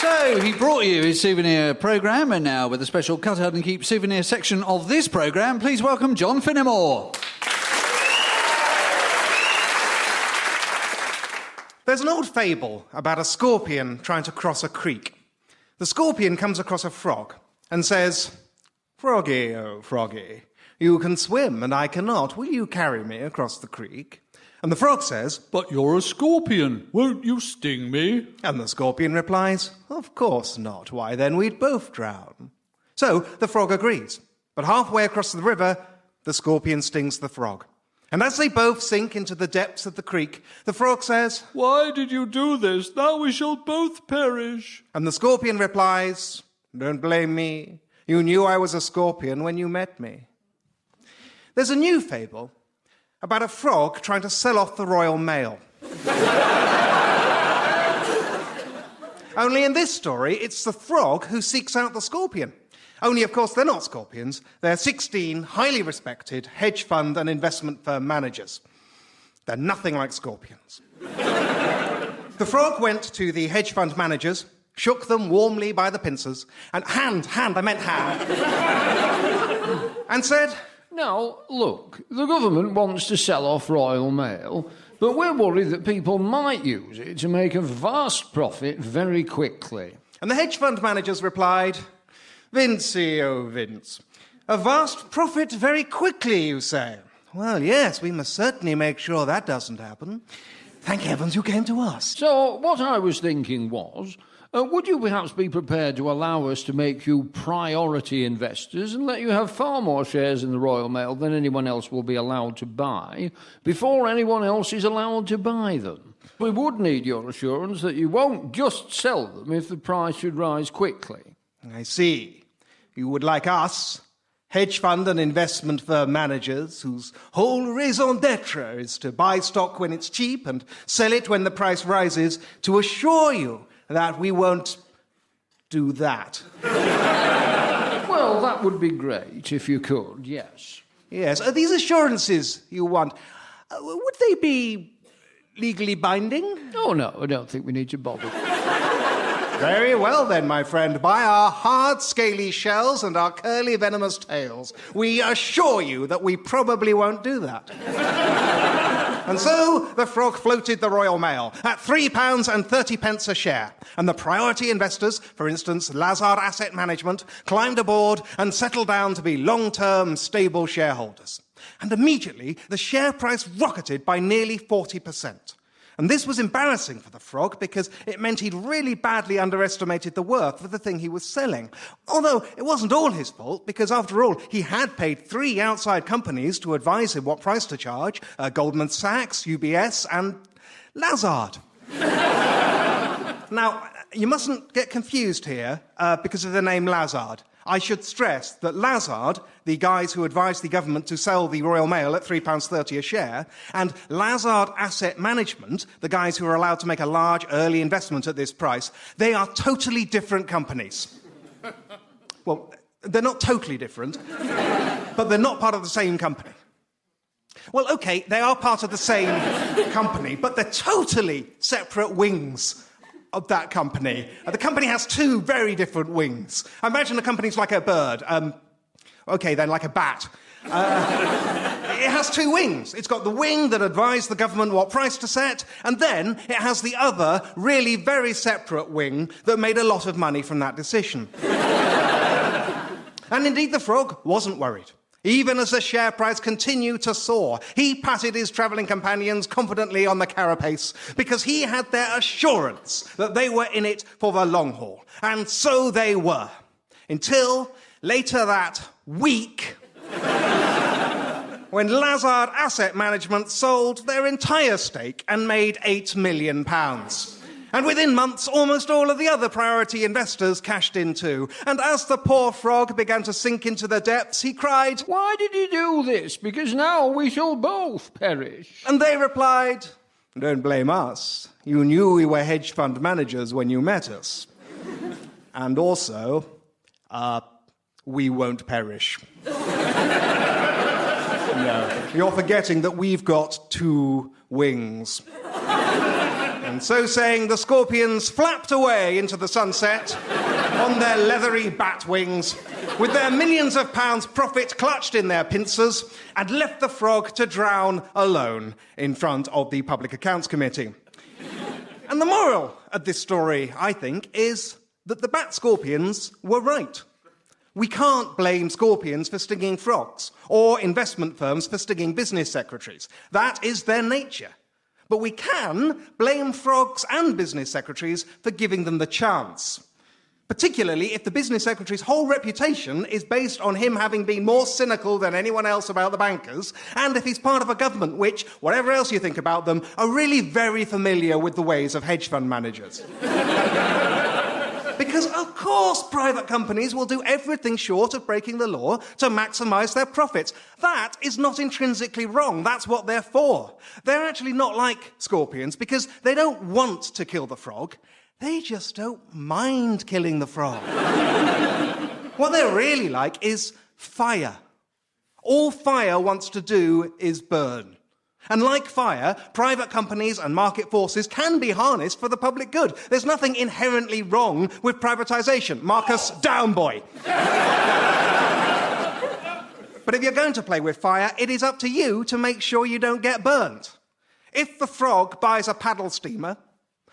So, he brought you his souvenir programme, and now with the special Cut Out and Keep souvenir section of this programme, please welcome John Finnemore. There's an old fable about a scorpion trying to cross a creek. The scorpion comes across a frog and says, "Froggy, oh froggy, you can swim and I cannot. Will you carry me across the creek?" And the frog says, But you're a scorpion. Won't you sting me? and the scorpion replies, "Of course not. Why, then we'd both drown." So the frog agrees. But halfway across the river, the scorpion stings the frog. And as they both sink into the depths of the creek, the frog says, Why did you do this? Now we shall both perish. and the scorpion replies, "Don't blame me. You knew I was a scorpion when you met me." There's a new fable about a frog trying to sell off the Royal Mail. Only in this story, it's the frog who seeks out the scorpion. Only, of course, they're not scorpions. They're 16 highly respected hedge fund and investment firm managers. They're nothing like scorpions. The frog went to the hedge fund managers, shook them warmly by the pincers, and hand, and said, Now, look, the government wants to sell off Royal Mail, but we're worried that people might use it to make a vast profit very quickly. and the hedge fund managers replied, "Vincey, oh Vince, a vast profit very quickly, you say? Well, yes, we must certainly make sure that doesn't happen. Thank heavens you came to us." So, what I was thinking was, would you perhaps be prepared to allow us to make you priority investors and let you have far more shares in the Royal Mail than anyone else will be allowed to buy before anyone else is allowed to buy them? We would need your assurance that you won't just sell them if the price should rise quickly. "I see. You would like us, hedge fund and investment firm managers, whose whole raison d'etre is to buy stock when it's cheap and sell it when the price rises, to assure you that we won't do that." Well, that would be great if you could, yes. Yes, are these assurances you want, would they be legally binding? Oh, no, I don't think we need to bother. Very well then, my friend. By our hard, scaly shells and our curly, venomous tails, we assure you that we probably won't do that. And so the frog floated the Royal Mail at £3.30 a share. And the priority investors, for instance, Lazard Asset Management, climbed aboard and settled down to be long-term, stable shareholders. And immediately, the share price rocketed by nearly 40%. And this was embarrassing for the frog because it meant he'd really badly underestimated the worth of the thing he was selling. Although it wasn't all his fault, because after all, he had paid 3 outside companies to advise him what price to charge, Goldman Sachs, UBS, and Lazard. Now, you mustn't get confused here because of the name Lazard. I should stress that Lazard, the guys who advised the government to sell the Royal Mail at £3.30 a share, and Lazard Asset Management, the guys who are allowed to make a large early investment at this price, they are totally different companies. Well, they're not totally different, but they're not part of the same company. Well, OK, they are part of the same company, but they're totally separate wings of that company. The company has 2 very different wings. Imagine the company's like a bird. OK, then like a bat. It has 2 wings. It's got the wing that advised the government what price to set, and then it has the other, really very separate wing that made a lot of money from that decision. And indeed, the frog wasn't worried. Even as the share price continued to soar, he patted his travelling companions confidently on the carapace because he had their assurance that they were in it for the long haul. And so they were. Until later that week, when Lazard Asset Management sold their entire stake and made £8 million. And within months, almost all of the other priority investors cashed in too. And as the poor frog began to sink into the depths, he cried, "Why did you do this? Because now we shall both perish." And they replied, "Don't blame us. You knew we were hedge fund managers when you met us. And also, we won't perish." No, you're forgetting that we've got 2 wings. And so saying, the scorpions flapped away into the sunset on their leathery bat wings, with their millions of pounds profit clutched in their pincers, and left the frog to drown alone in front of the Public Accounts Committee. And the moral of this story, I think, is that the bat scorpions were right. We can't blame scorpions for stinging frogs, or investment firms for stinging business secretaries. That is their nature. But we can blame frogs and business secretaries for giving them the chance. Particularly if the business secretary's whole reputation is based on him having been more cynical than anyone else about the bankers, and if he's part of a government which, whatever else you think about them, are really very familiar with the ways of hedge fund managers. Because, of course, private companies will do everything short of breaking the law to maximise their profits. That is not intrinsically wrong. That's what they're for. They're actually not like scorpions because they don't want to kill the frog. They just don't mind killing the frog. What they're really like is fire. All fire wants to do is burn. And like fire, private companies and market forces can be harnessed for the public good. There's nothing inherently wrong with privatisation. Marcus, down, boy. But if you're going to play with fire, it is up to you to make sure you don't get burnt. If the frog buys a paddle steamer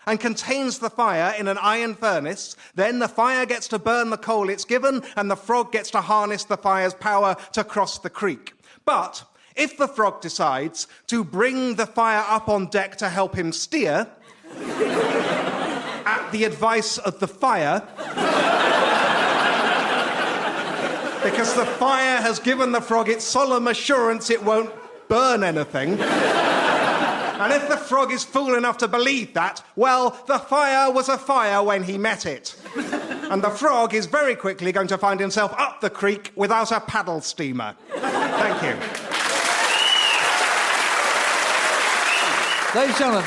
and contains the fire in an iron furnace, then the fire gets to burn the coal it's given, and the frog gets to harness the fire's power to cross the creek. But if the frog decides to bring the fire up on deck to help him steer, at the advice of the fire, because the fire has given the frog its solemn assurance it won't burn anything, and if the frog is fool enough to believe that, well, the fire was a fire when he met it. And the frog is very quickly going to find himself up the creek without a paddle steamer. Thank you. Ladies and gentlemen.